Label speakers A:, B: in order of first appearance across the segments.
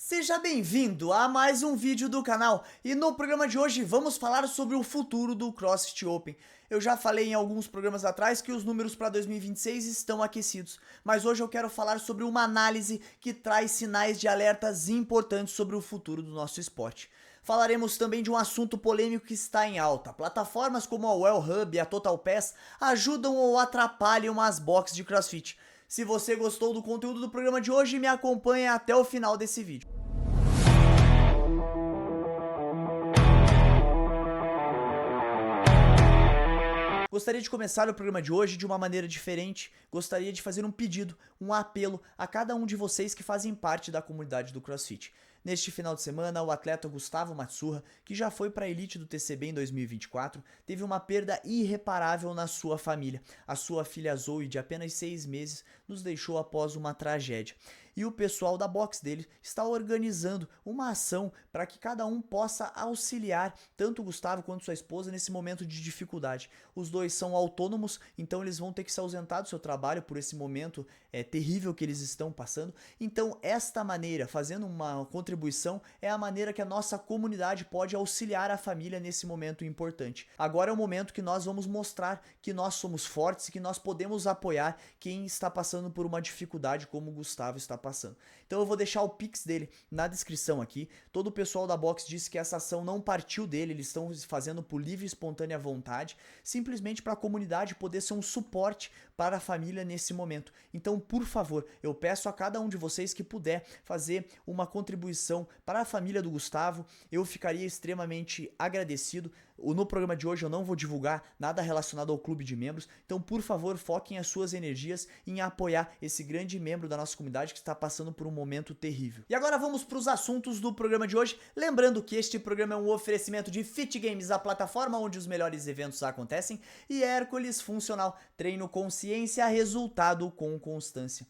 A: Seja bem-vindo a mais um vídeo do canal e no programa de hoje vamos falar sobre o futuro do CrossFit Open. Eu já falei em alguns programas atrás que os números para 2026 estão aquecidos, mas hoje eu quero falar sobre uma análise que traz sinais de alertas importantes sobre o futuro do nosso esporte. Falaremos também de um assunto polêmico que está em alta. Plataformas como a Well Hub e a Total Pass ajudam ou atrapalham as boxes de CrossFit. Se você gostou do conteúdo do programa de hoje, me acompanhe até o final desse vídeo. Gostaria de começar o programa de hoje de uma maneira diferente. Gostaria de fazer um pedido, um apelo a cada um de vocês que fazem parte da comunidade do CrossFit. Neste final de semana, o atleta Gustavo Matsuha, que já foi para a elite do TCB em 2024, teve uma perda irreparável na sua família. A sua filha Zoe, de apenas 6 meses, nos deixou após uma tragédia. E o pessoal da box dele está organizando uma ação para que cada um possa auxiliar tanto o Gustavo quanto sua esposa nesse momento de dificuldade. Os dois são autônomos, então eles vão ter que se ausentar do seu trabalho por esse momento terrível que eles estão passando. Então esta maneira, fazendo uma contribuição, é a maneira que a nossa comunidade pode auxiliar a família nesse momento importante. Agora é o momento que nós vamos mostrar que nós somos fortes e que nós podemos apoiar quem está passando por uma dificuldade como o Gustavo está passando. Então eu vou deixar o Pix dele na descrição aqui. Todo o pessoal da box disse que essa ação não partiu dele, eles estão fazendo por livre e espontânea vontade, simplesmente para a comunidade poder ser um suporte para a família nesse momento. Então, por favor, eu peço a cada um de vocês que puder fazer uma contribuição para a família do Gustavo, eu ficaria extremamente agradecido. No programa de hoje eu não vou divulgar nada relacionado ao clube de membros, então por favor foquem as suas energias em apoiar esse grande membro da nossa comunidade que está passando por um momento terrível. E agora vamos para os assuntos do programa de hoje, lembrando que este programa é um oferecimento de Fit Games, a plataforma onde os melhores eventos acontecem, e Hércules Funcional, treino com ciência, resultado com constância.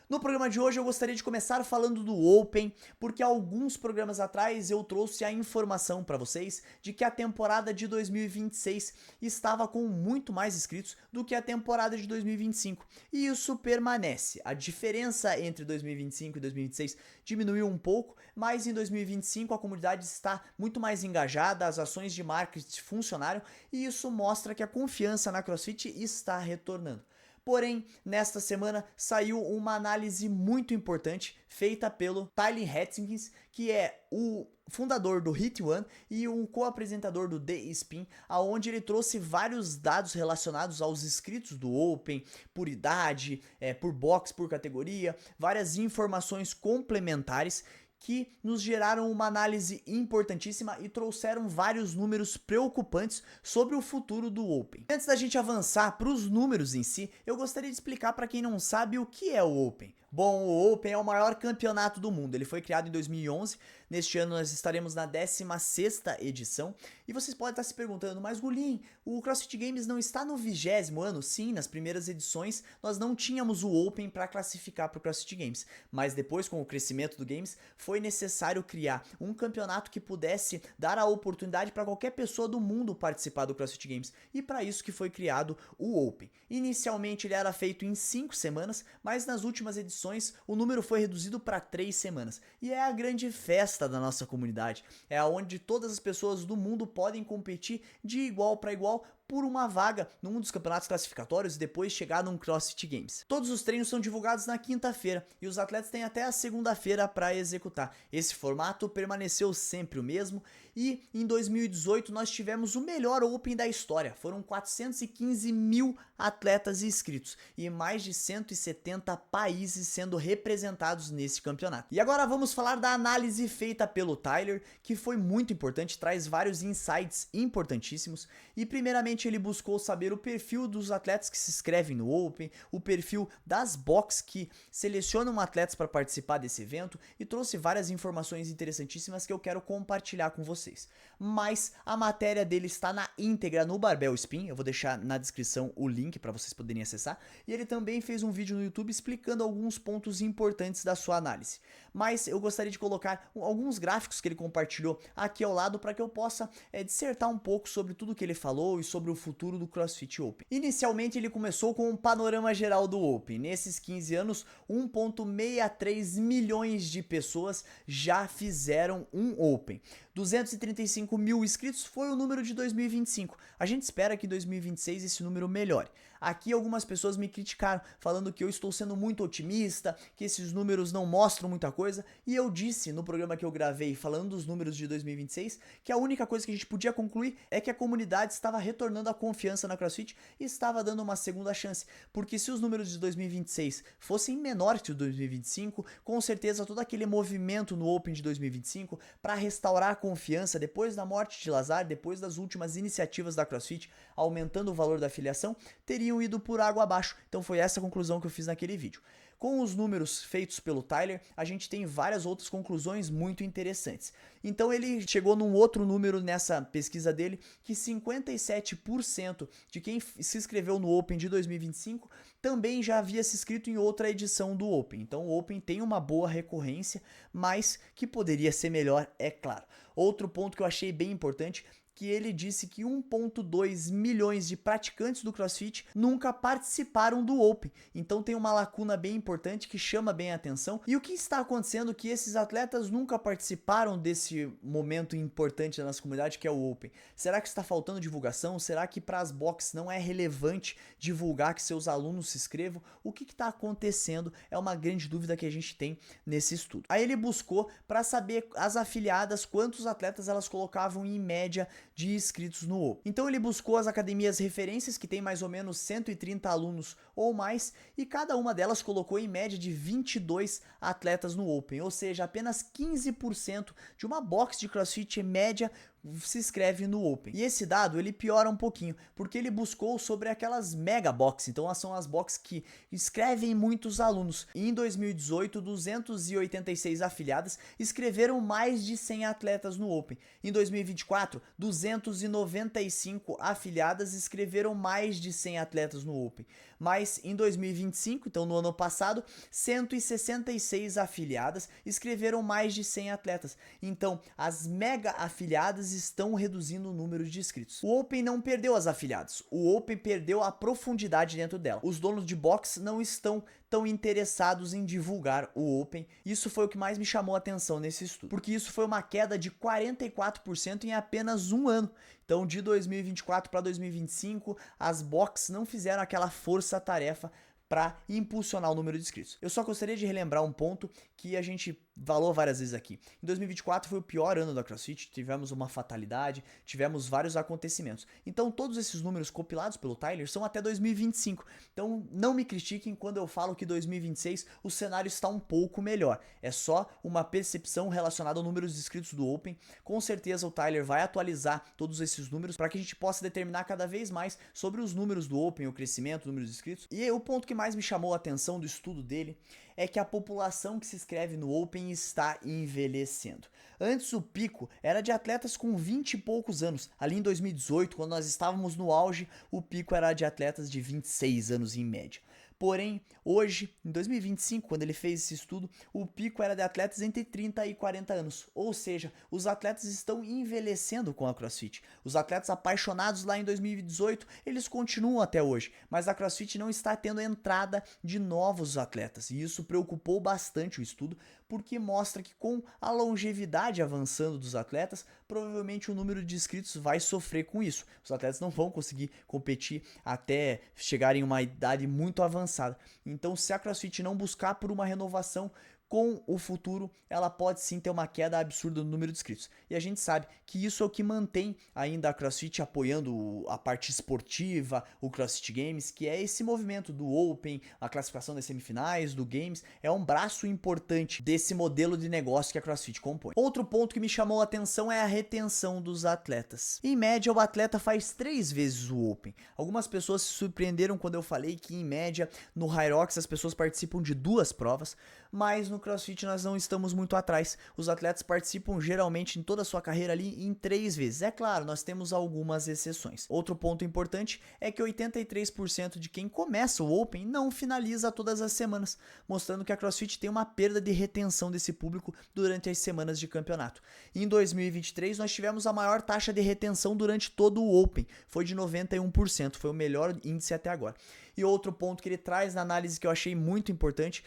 A: No programa de hoje eu gostaria de começar falando do Open, porque alguns programas atrás eu trouxe a informação para vocês de que a temporada de 2026 estava com muito mais inscritos do que a temporada de 2025, e isso permanece. A diferença entre 2025 e 2026 diminuiu um pouco, mas em 2025 a comunidade está muito mais engajada, as ações de marketing funcionaram e isso mostra que a confiança na CrossFit está retornando. Porém, nesta semana saiu uma análise muito importante feita pelo Tyler Hatkins, que é o fundador do Hit One e um co-apresentador do The Spin, aonde ele trouxe vários dados relacionados aos inscritos do Open, por idade, por box, por categoria, várias informações complementares que nos geraram uma análise importantíssima e trouxeram vários números preocupantes sobre o futuro do Open. Antes da gente avançar para os números em si, eu gostaria de explicar para quem não sabe o que é o Open. Bom, o Open é o maior campeonato do mundo, ele foi criado em 2011, neste ano nós estaremos na 16ª edição, e vocês podem estar se perguntando, mas Gulin, o CrossFit Games não está no 20º ano? Sim, nas primeiras edições nós não tínhamos o Open para classificar para o CrossFit Games, mas depois com o crescimento do Games foi necessário criar um campeonato que pudesse dar a oportunidade para qualquer pessoa do mundo participar do CrossFit Games, e para isso que foi criado o Open. Inicialmente ele era feito em 5 semanas, mas nas últimas edições o número foi reduzido para 3 semanas. E é a grande festa da nossa comunidade. É onde todas as pessoas do mundo podem competir de igual para igual por uma vaga num dos campeonatos classificatórios e depois chegar num CrossFit Games. Todos os treinos são divulgados na quinta-feira e os atletas têm até a segunda-feira para executar. Esse formato permaneceu sempre o mesmo e em 2018 nós tivemos o melhor Open da história. Foram 415 mil atletas inscritos e mais de 170 países sendo representados nesse campeonato. E agora vamos falar da análise feita pelo Tyler, que foi muito importante, traz vários insights importantíssimos e primeiramente ele buscou saber o perfil dos atletas que se inscrevem no Open, o perfil das box que selecionam atletas para participar desse evento e trouxe várias informações interessantíssimas que eu quero compartilhar com vocês. Mas a matéria dele está na íntegra no Barbell Spin, eu vou deixar na descrição o link para vocês poderem acessar, e ele também fez um vídeo no YouTube explicando alguns pontos importantes da sua análise. mas eu gostaria de colocar alguns gráficos que ele compartilhou aqui ao lado para que eu possa dissertar um pouco sobre tudo que ele falou e sobre o futuro do CrossFit Open. Inicialmente ele começou com um panorama geral do Open. Nesses 15 anos, 1,63 milhões de pessoas já fizeram um Open. 235 mil inscritos foi o número de 2025. A gente espera que em 2026 esse número melhore. Aqui algumas pessoas me criticaram, falando que eu estou sendo muito otimista, que esses números não mostram muita coisa, e eu disse no programa que eu gravei falando dos números de 2026 que a única coisa que a gente podia concluir é que a comunidade estava retornando a confiança na CrossFit e estava dando uma segunda chance, porque se os números de 2026 fossem menores que os de 2025, com certeza todo aquele movimento no Open de 2025 para restaurar a confiança depois da morte de Lazar, depois das últimas iniciativas da CrossFit, aumentando o valor da afiliação, teriam ido por água abaixo. Então foi essa a conclusão que eu fiz naquele vídeo. Com os números feitos pelo Tyler, a gente tem várias outras conclusões muito interessantes. Então ele chegou num outro número nessa pesquisa dele, que 57% de quem se inscreveu no Open de 2025 também já havia se inscrito em outra edição do Open. Então o Open tem uma boa recorrência, mas que poderia ser melhor, é claro. Outro ponto que eu achei bem importante, que ele disse que 1,2 milhões de praticantes do CrossFit nunca participaram do Open. Então tem uma lacuna bem importante que chama bem a atenção. E o que está acontecendo que esses atletas nunca participaram desse momento importante da nossa comunidade, que é o Open? Será que está faltando divulgação? Será que para as boxes não é relevante divulgar que seus alunos se inscrevam? O que está acontecendo? É uma grande dúvida que a gente tem nesse estudo. Aí ele buscou para saber as afiliadas, quantos atletas elas colocavam em média de inscritos no Open. Então ele buscou as academias referências, que tem mais ou menos 130 alunos ou mais, e cada uma delas colocou em média de 22 atletas no Open, ou seja, apenas 15% de uma box de CrossFit média se inscreve no Open. E esse dado ele piora um pouquinho, porque ele buscou sobre aquelas mega box, então são as box que inscrevem muitos alunos. E em 2018, 286 afiliadas inscreveram mais de 100 atletas no Open. Em 2024, 295 afiliadas inscreveram mais de 100 atletas no Open. Mas em 2025, então no ano passado, 166 afiliadas inscreveram mais de 100 atletas. Então, as mega afiliadas estão reduzindo o número de inscritos. O Open não perdeu as afiliadas, o Open perdeu a profundidade dentro dela. Os donos de box não estão tão interessados em divulgar o Open. Isso foi o que mais me chamou a atenção nesse estudo, porque isso foi uma queda de 44% em apenas um ano. Então, de 2024 para 2025, as box não fizeram aquela força-tarefa para impulsionar o número de inscritos. Eu só gostaria de relembrar um ponto que a gente falou várias vezes aqui. Em 2024 foi o pior ano da CrossFit, tivemos uma fatalidade, tivemos vários acontecimentos. Então todos esses números compilados pelo Tyler são até 2025. Então não me critiquem quando eu falo que 2026 o cenário está um pouco melhor. É só uma percepção relacionada ao número de inscritos do Open. Com certeza o Tyler vai atualizar todos esses números para que a gente possa determinar cada vez mais sobre os números do Open, o crescimento, o número de inscritos. E o ponto que mais me chamou a atenção do estudo dele é que a população que se inscreve no Open está envelhecendo. Antes o pico era de atletas com 20 e poucos anos. Ali em 2018, quando nós estávamos no auge, o pico era de atletas de 26 anos em média. Porém, hoje, em 2025, quando ele fez esse estudo, o pico era de atletas entre 30 e 40 anos. Ou seja, os atletas estão envelhecendo com a CrossFit. Os atletas apaixonados lá em 2018, eles continuam até hoje. Mas a CrossFit não está tendo entrada de novos atletas. E isso preocupou bastante o estudo, porque mostra que com a longevidade avançando dos atletas, provavelmente o número de inscritos vai sofrer com isso. Os atletas não vão conseguir competir até chegarem em uma idade muito avançada. Então, se a CrossFit não buscar por uma renovação com o futuro, ela pode sim ter uma queda absurda no número de inscritos. E a gente sabe que isso é o que mantém ainda a CrossFit apoiando a parte esportiva, o CrossFit Games, que é esse movimento do Open, a classificação das semifinais, do Games, é um braço importante desse modelo de negócio que a CrossFit compõe. Outro ponto que me chamou a atenção é a retenção dos atletas. Em média, o atleta faz 3 vezes o Open. Algumas pessoas se surpreenderam quando eu falei que, em média, no Hyrox as pessoas participam de 2 provas, mas no CrossFit nós não estamos muito atrás. Os atletas participam geralmente em toda a sua carreira ali em 3 vezes. É claro, nós temos algumas exceções. Outro ponto importante é que 83% de quem começa o Open não finaliza todas as semanas, mostrando que a CrossFit tem uma perda de retenção desse público durante as semanas de campeonato. Em 2023 nós tivemos a maior taxa de retenção durante todo o Open, foi de 91%, foi o melhor índice até agora. E outro ponto que ele traz na análise que eu achei muito importante,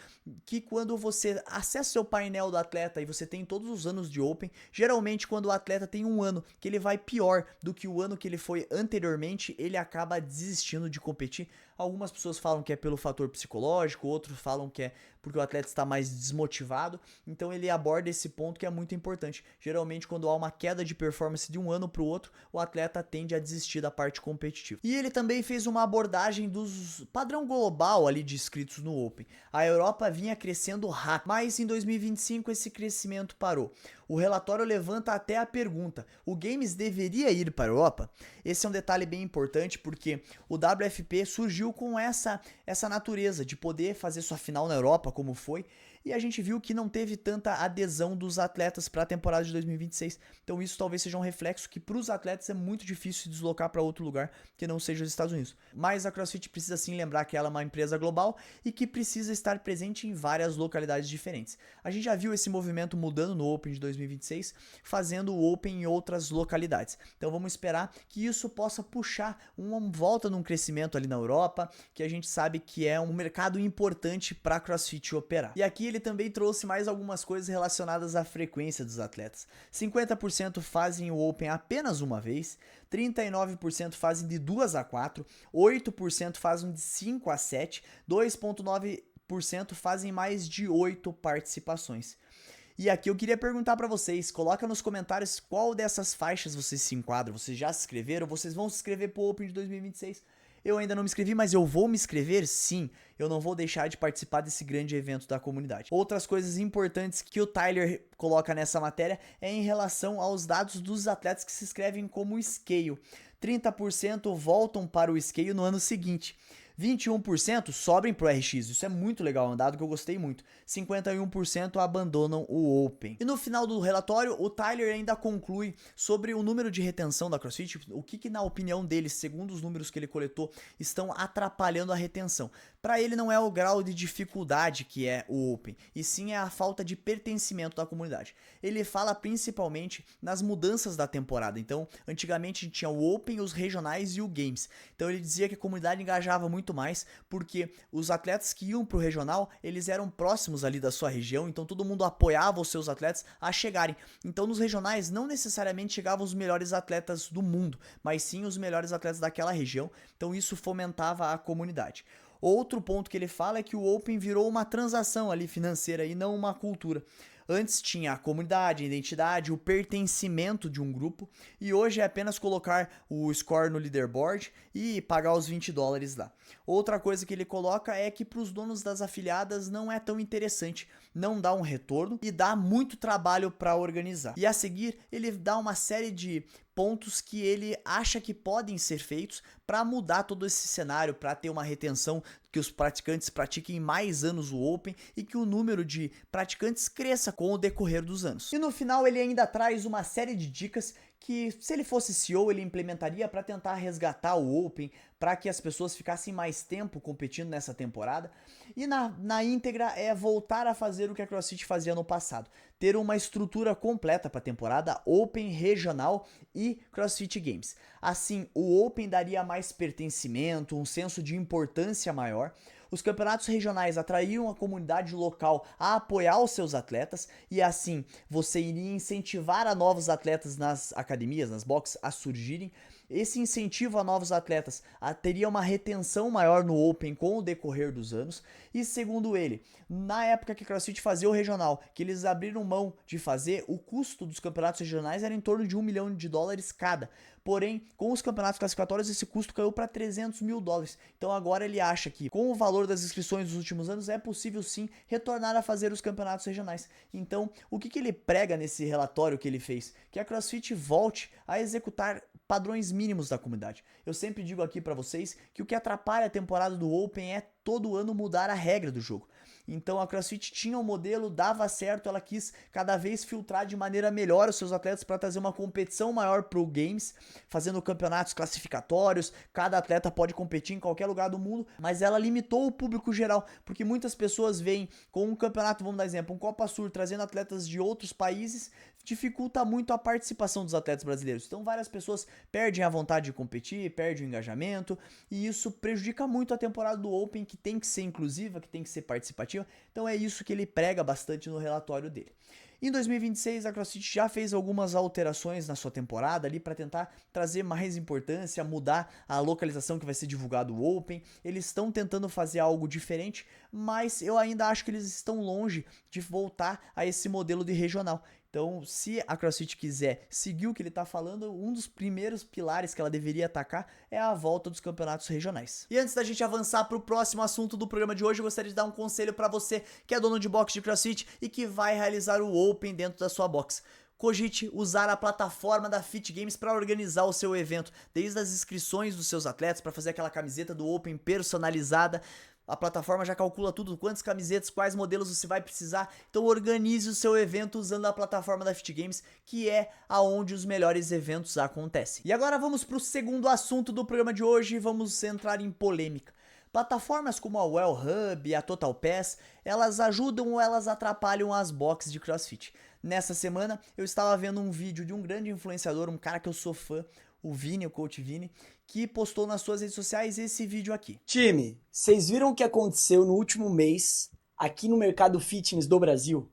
A: que quando você acessa o seu painel do atleta e você tem todos os anos de Open, geralmente quando o atleta tem um ano que ele vai pior do que o ano que ele foi anteriormente, ele acaba desistindo de competir. Algumas pessoas falam que é pelo fator psicológico, outros falam que é porque o atleta está mais desmotivado. Então ele aborda esse ponto que é muito importante. Geralmente quando há uma queda de performance de um ano para o outro, o atleta tende a desistir da parte competitiva. E ele também fez uma abordagem dos padrão global ali de inscritos no Open. A Europa vinha crescendo rápido, mas em 2025 esse crescimento parou. O relatório levanta até a pergunta: o Games deveria ir para a Europa? Esse é um detalhe bem importante porque o WFP surgiu com essa natureza de poder fazer sua final na Europa, como foi, e a gente viu que não teve tanta adesão dos atletas para a temporada de 2026. Então isso talvez seja um reflexo que para os atletas é muito difícil se deslocar para outro lugar que não seja os Estados Unidos. Mas a CrossFit precisa sim lembrar que ela é uma empresa global e que precisa estar presente em várias localidades diferentes. A gente já viu esse movimento mudando no Open de 2026, fazendo o Open em outras localidades. Então vamos esperar que isso possa puxar uma volta num crescimento ali na Europa, que a gente sabe que é um mercado importante para a CrossFit operar. E aqui ele também trouxe mais algumas coisas relacionadas à frequência dos atletas. 50% fazem o Open apenas uma vez, 39% fazem de 2 a 4, 8% fazem de 5 a 7, 2,9% fazem mais de 8 participações. E aqui eu queria perguntar para vocês, coloca nos comentários qual dessas faixas vocês se enquadram, vocês já se inscreveram, vocês vão se inscrever pro Open de 2026? Eu ainda não me inscrevi, mas eu vou me inscrever sim. Eu não vou deixar de participar desse grande evento da comunidade. Outras coisas importantes que o Tyler coloca nessa matéria é em relação aos dados dos atletas que se inscrevem como Scale. 30% voltam para o Scale no ano seguinte. 21% sobem pro RX, isso é muito legal, é um dado que eu gostei muito. 51% abandonam o Open. E no final do relatório, o Tyler ainda conclui sobre o número de retenção da CrossFit, o que na opinião dele, segundo os números que ele coletou, estão atrapalhando a retenção. Para ele não é o grau de dificuldade que é o Open, e sim é a falta de pertencimento da comunidade. Ele fala principalmente nas mudanças da temporada. Então, antigamente a gente tinha o Open, os regionais e o Games. Então ele dizia que a comunidade engajava muito mais, porque os atletas que iam pro regional, eles eram próximos ali da sua região, então todo mundo apoiava os seus atletas a chegarem. Então nos regionais não necessariamente chegavam os melhores atletas do mundo, mas sim os melhores atletas daquela região, então isso fomentava a comunidade. Outro ponto que ele fala é que o Open virou uma transação ali financeira e não uma cultura. Antes tinha a comunidade, a identidade, o pertencimento de um grupo, e hoje é apenas colocar o score no leaderboard e pagar os $20 lá. Outra coisa que ele coloca é que para os donos das afiliadas não é tão interessante, não dá um retorno e dá muito trabalho para organizar. E a seguir ele dá uma série de pontos que ele acha que podem ser feitos para mudar todo esse cenário, para ter uma retenção, que os praticantes pratiquem mais anos o Open e que o número de praticantes cresça com o decorrer dos anos. E no final ele ainda traz uma série de dicas que, se ele fosse CEO, ele implementaria para tentar resgatar o Open, para que as pessoas ficassem mais tempo competindo nessa temporada. E na íntegra é voltar a fazer o que a CrossFit fazia no passado, ter uma estrutura completa para a temporada, Open, Regional e CrossFit Games. Assim, o Open daria mais pertencimento, um senso de importância maior. Os campeonatos regionais atraíam a comunidade local a apoiar os seus atletas e assim você iria incentivar a novos atletas nas academias, nas boxes, a surgirem. Esse incentivo a novos atletas teria uma retenção maior no Open com o decorrer dos anos. E segundo ele, na época que a CrossFit fazia o regional, que eles abriram mão de fazer, o custo dos campeonatos regionais era em torno de $1 milhão cada. Porém, com os campeonatos classificatórios, esse custo caiu para $300 mil. Então agora ele acha que, com o valor das inscrições dos últimos anos, é possível sim retornar a fazer os campeonatos regionais. Então, o que ele prega nesse relatório que ele fez? Que a CrossFit volte a executar padrões mínimos da comunidade. Eu sempre digo aqui para vocês que o que atrapalha a temporada do Open é todo ano mudar a regra do jogo. Então a CrossFit tinha um modelo, dava certo, ela quis cada vez filtrar de maneira melhor os seus atletas para trazer uma competição maior pro Games, fazendo campeonatos classificatórios, cada atleta pode competir em qualquer lugar do mundo, mas ela limitou o público geral, porque muitas pessoas veem com um campeonato, vamos dar exemplo, um Copa Sur trazendo atletas de outros países, dificulta muito a participação dos atletas brasileiros. Então várias pessoas perdem a vontade de competir, perdem o engajamento, e isso prejudica muito a temporada do Open, que tem que ser inclusiva, que tem que ser participativa. Então é isso que ele prega bastante no relatório dele. Em 2026, a CrossFit já fez algumas alterações na sua temporada ali para tentar trazer mais importância, mudar a localização que vai ser divulgado o Open. Eles estão tentando fazer algo diferente, mas eu ainda acho que eles estão longe de voltar a esse modelo de regional. Então, se a CrossFit quiser seguir o que ele está falando, um dos primeiros pilares que ela deveria atacar é a volta dos campeonatos regionais. E antes da gente avançar para o próximo assunto do programa de hoje, eu gostaria de dar um conselho para você que é dono de box de CrossFit e que vai realizar o Open dentro da sua box. Cogite usar a plataforma da Fit Games para organizar o seu evento, desde as inscrições dos seus atletas, para fazer aquela camiseta do Open personalizada. A plataforma já calcula tudo, quantas camisetas, quais modelos você vai precisar. Então organize o seu evento usando a plataforma da Fit Games, que é aonde os melhores eventos acontecem. E agora vamos para o segundo assunto do programa de hoje, vamos entrar em polêmica. Plataformas como a Well Hub e a Total Pass, elas ajudam ou elas atrapalham as boxes de CrossFit. Nessa semana eu estava vendo um vídeo de um grande influenciador, um cara que eu sou fã, o Vini, o Coach Vini, que postou nas suas redes sociais esse vídeo aqui.
B: Time, vocês viram o que aconteceu no último mês aqui no mercado fitness do Brasil?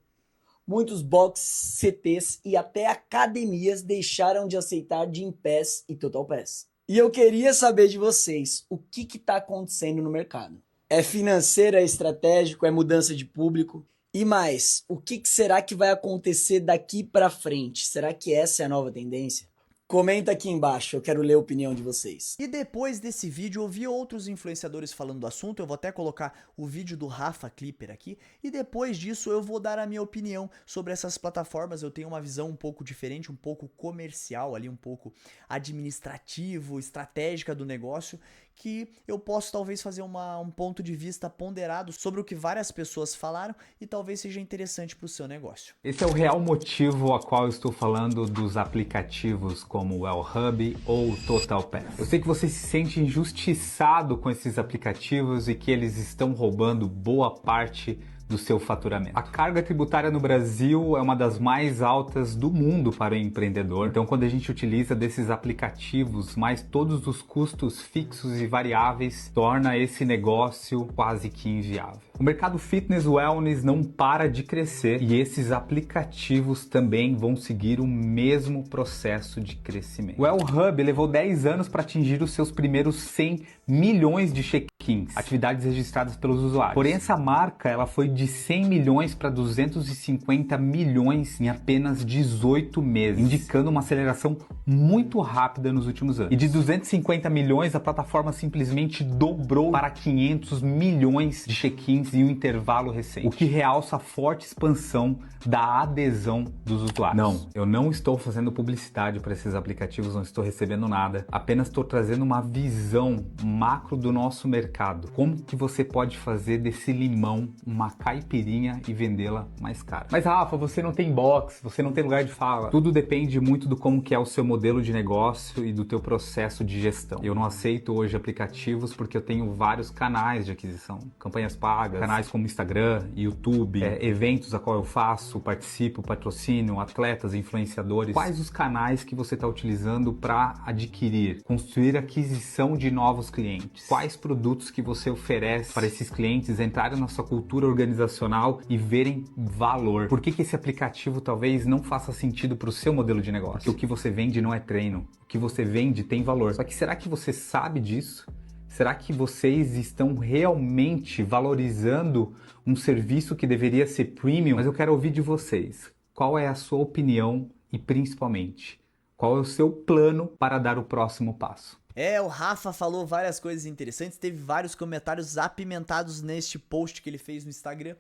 B: Muitos boxes, CTs e até academias deixaram de aceitar Gym Pass e Total Pass. E eu queria saber de vocês, o que está acontecendo no mercado? É financeiro, é estratégico, é mudança de público? E mais, o que será que vai acontecer daqui para frente? Será que essa é a nova tendência? Comenta aqui embaixo, eu quero ler a opinião de vocês.
A: E depois desse vídeo eu vi outros influenciadores falando do assunto, eu vou até colocar o vídeo do Rafa Clipper aqui, e depois disso eu vou dar a minha opinião sobre essas plataformas. Eu tenho uma visão um pouco diferente, um pouco comercial ali, um pouco administrativo, estratégica do negócio, que eu posso talvez fazer um ponto de vista ponderado sobre o que várias pessoas falaram e talvez seja interessante para o seu negócio.
C: Esse é o real motivo a qual eu estou falando dos aplicativos como o Well Hub ou Total Pass. Eu sei que você se sente injustiçado com esses aplicativos e que eles estão roubando boa parte do seu faturamento. A carga tributária no Brasil é uma das mais altas do mundo para o empreendedor. Então, quando a gente utiliza desses aplicativos, mais todos os custos fixos e variáveis, torna esse negócio quase que inviável. O mercado fitness wellness não para de crescer e esses aplicativos também vão seguir o mesmo processo de crescimento. O Well Hub levou 10 anos para atingir os seus primeiros 100 milhões de check-ins, atividades registradas pelos usuários. Porém, essa marca ela foi de 100 milhões para 250 milhões em apenas 18 meses, indicando uma aceleração muito rápida nos últimos anos. E de 250 milhões, a plataforma simplesmente dobrou para 500 milhões de check-ins em um intervalo recente, o que realça a forte expansão da adesão dos usuários. Não, eu não estou fazendo publicidade para esses aplicativos, não estou recebendo nada, apenas estou trazendo uma visão macro do nosso mercado. Como que você pode fazer desse limão uma caipirinha e vendê-la mais cara? Mas Rafa, você não tem box, você não tem lugar de fala. Tudo depende muito do como que é o seu modelo de negócio e do teu processo de gestão. Eu não aceito hoje aplicativos porque eu tenho vários canais de aquisição, campanhas pagas, canais como Instagram, YouTube, eventos a qual eu faço, participo, patrocínio, atletas, influenciadores. Quais os canais que você está utilizando para adquirir, construir aquisição de novos clientes? Quais produtos que você oferece para esses clientes entrarem na sua cultura organizacional e verem valor? Por que esse aplicativo talvez não faça sentido para o seu modelo de negócio? Porque o que você vende não é treino, o que você vende tem valor. Só que será que você sabe disso? Será que vocês estão realmente valorizando um serviço que deveria ser premium? Mas eu quero ouvir de vocês. Qual é a sua opinião e, principalmente, qual é o seu plano para dar o próximo passo?
A: O Rafa falou várias coisas interessantes, teve vários comentários apimentados neste post que ele fez no Instagram.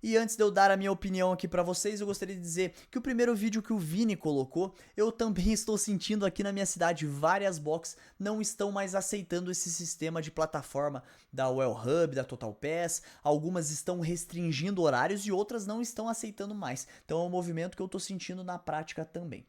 A: E antes de eu dar a minha opinião aqui pra vocês, eu gostaria de dizer que o primeiro vídeo que o Vini colocou, eu também estou sentindo aqui na minha cidade, várias boxes não estão mais aceitando esse sistema de plataforma da Well Hub, da Total Pass, algumas estão restringindo horários e outras não estão aceitando mais. Então é um movimento que eu estou sentindo na prática também.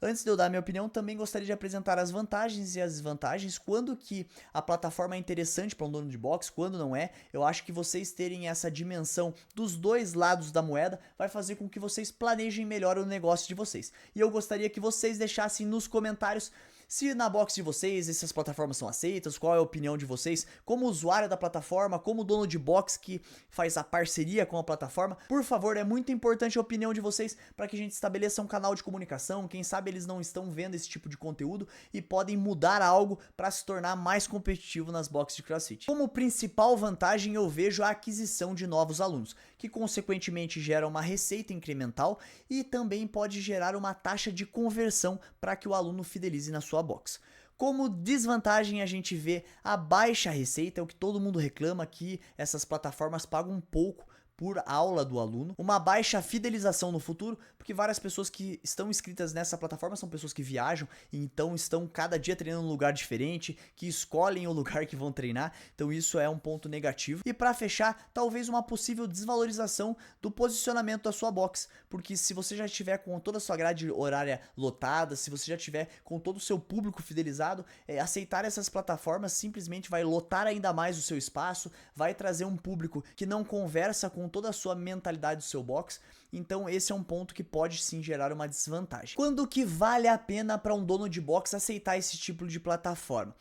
A: Antes de eu dar minha opinião, também gostaria de apresentar as vantagens e as desvantagens, quando que a plataforma é interessante para um dono de box, quando não é. Eu acho que vocês terem essa dimensão dos dois lados da moeda vai fazer com que vocês planejem melhor o negócio de vocês. E eu gostaria que vocês deixassem nos comentários se na box de vocês essas plataformas são aceitas, qual é a opinião de vocês, como usuário da plataforma, como dono de box que faz a parceria com a plataforma. Por favor, é muito importante a opinião de vocês para que a gente estabeleça um canal de comunicação. Quem sabe eles não estão vendo esse tipo de conteúdo e podem mudar algo para se tornar mais competitivo nas boxes de CrossFit. Como principal vantagem, eu vejo a aquisição de novos alunos, que consequentemente gera uma receita incremental e também pode gerar uma taxa de conversão para que o aluno fidelize na sua box. Como desvantagem, a gente vê a baixa receita, é o que todo mundo reclama, que essas plataformas pagam um pouco por aula do aluno, uma baixa fidelização no futuro, porque várias pessoas que estão inscritas nessa plataforma são pessoas que viajam e então estão cada dia treinando em um lugar diferente, que escolhem o lugar que vão treinar, então isso é um ponto negativo. E para fechar, talvez uma possível desvalorização do posicionamento da sua box, porque se você já estiver com toda a sua grade horária lotada, se você já estiver com todo o seu público fidelizado, aceitar essas plataformas simplesmente vai lotar ainda mais o seu espaço, vai trazer um público que não conversa com toda a sua mentalidade do seu box, então esse é um ponto que pode sim gerar uma desvantagem. Quando que vale a pena para um dono de box aceitar esse tipo de plataforma?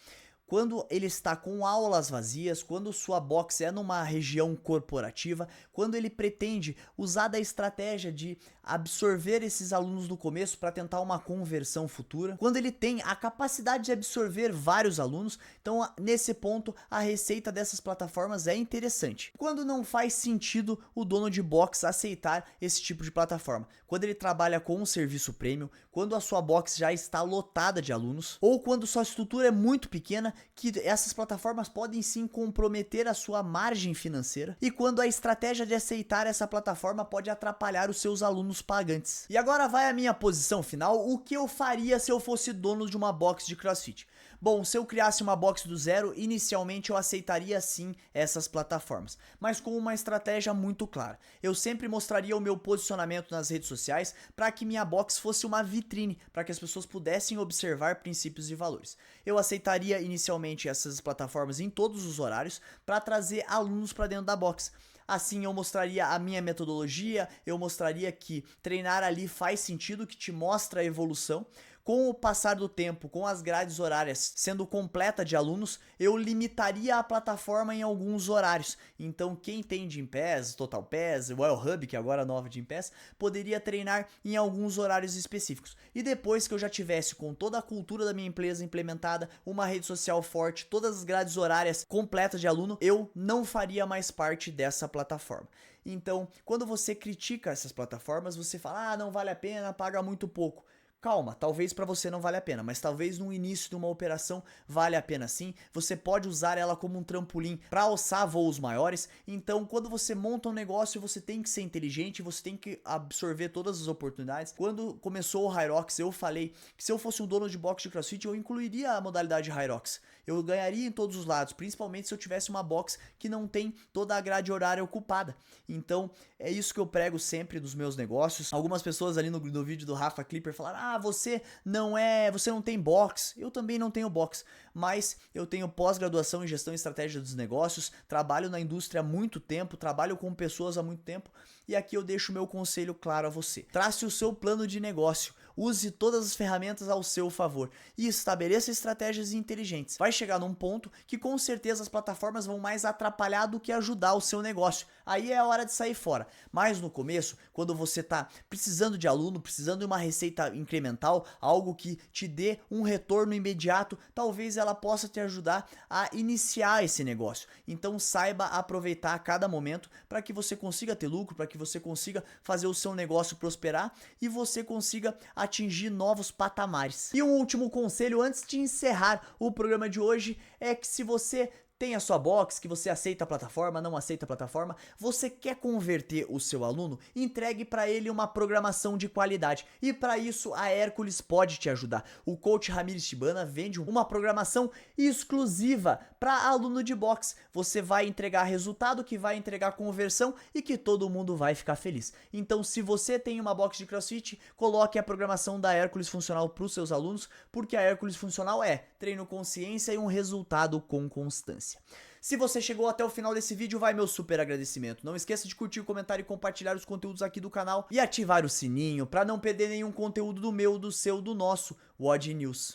A: Quando ele está com aulas vazias, quando sua box é numa região corporativa, quando ele pretende usar da estratégia de absorver esses alunos no começo para tentar uma conversão futura, quando ele tem a capacidade de absorver vários alunos, então nesse ponto a receita dessas plataformas é interessante. Quando não faz sentido o dono de box aceitar esse tipo de plataforma, quando ele trabalha com um serviço premium, quando a sua box já está lotada de alunos, ou quando sua estrutura é muito pequena, que essas plataformas podem sim comprometer a sua margem financeira, e quando a estratégia de aceitar essa plataforma pode atrapalhar os seus alunos pagantes. E agora vai a minha posição final, o que eu faria se eu fosse dono de uma box de CrossFit. Bom, se eu criasse uma box do zero, inicialmente eu aceitaria sim essas plataformas, mas com uma estratégia muito clara. Eu sempre mostraria o meu posicionamento nas redes sociais para que minha box fosse uma vitrine, para que as pessoas pudessem observar princípios e valores. Eu aceitaria inicialmente essas plataformas em todos os horários para trazer alunos para dentro da box. Assim eu mostraria a minha metodologia, eu mostraria que treinar ali faz sentido, que te mostra a evolução. Com o passar do tempo, com as grades horárias sendo completa de alunos, eu limitaria a plataforma em alguns horários. Então quem tem Gym Pass, Total Pass, Well Hub, que agora é nova Gym Pass, poderia treinar em alguns horários específicos. E depois que eu já tivesse com toda a cultura da minha empresa implementada, uma rede social forte, todas as grades horárias completas de aluno, eu não faria mais parte dessa plataforma. Então, quando você critica essas plataformas, você fala, não vale a pena, paga muito pouco. Calma, talvez para você não vale a pena, mas talvez no início de uma operação vale a pena sim. Você pode usar ela como um trampolim para alçar voos maiores. Então, quando você monta um negócio, você tem que ser inteligente, você tem que absorver todas as oportunidades. Quando começou o Hyrox, eu falei que se eu fosse um dono de box de CrossFit, eu incluiria a modalidade Hyrox. Eu ganharia em todos os lados, principalmente se eu tivesse uma box que não tem toda a grade horária ocupada. Então, é isso que eu prego sempre nos meus negócios. Algumas pessoas ali no vídeo do Rafa Clipper falaram, você não tem box. Eu também não tenho box, mas eu tenho pós-graduação em gestão e estratégia dos negócios, trabalho na indústria há muito tempo, trabalho com pessoas há muito tempo, e aqui eu deixo o meu conselho claro a você. Trace o seu plano de negócio, use todas as ferramentas ao seu favor e estabeleça estratégias inteligentes. Vai chegar num ponto que com certeza as plataformas vão mais atrapalhar do que ajudar o seu negócio. Aí é a hora de sair fora. Mas no começo, quando você está precisando de aluno, precisando de uma receita incremental, algo que te dê um retorno imediato, talvez ela possa te ajudar a iniciar esse negócio. Então saiba aproveitar a cada momento para que você consiga ter lucro, para que você consiga fazer o seu negócio prosperar e você consiga atingir novos patamares. E um último conselho antes de encerrar o programa de hoje é que se você tem a sua box, que você aceita a plataforma, não aceita a plataforma, você quer converter o seu aluno, entregue para ele uma programação de qualidade. E para isso a Hércules pode te ajudar. O coach Ramires Shibana vende uma programação exclusiva para aluno de box. Você vai entregar resultado, que vai entregar conversão e que todo mundo vai ficar feliz. Então, se você tem uma box de CrossFit, coloque a programação da Hércules Funcional para os seus alunos, porque a Hércules Funcional é treino consciência e um resultado com constância. Se você chegou até o final desse vídeo, vai meu super agradecimento. Não esqueça de curtir, comentar e compartilhar os conteúdos aqui do canal e ativar o sininho para não perder nenhum conteúdo do meu, do seu, do nosso WOD News.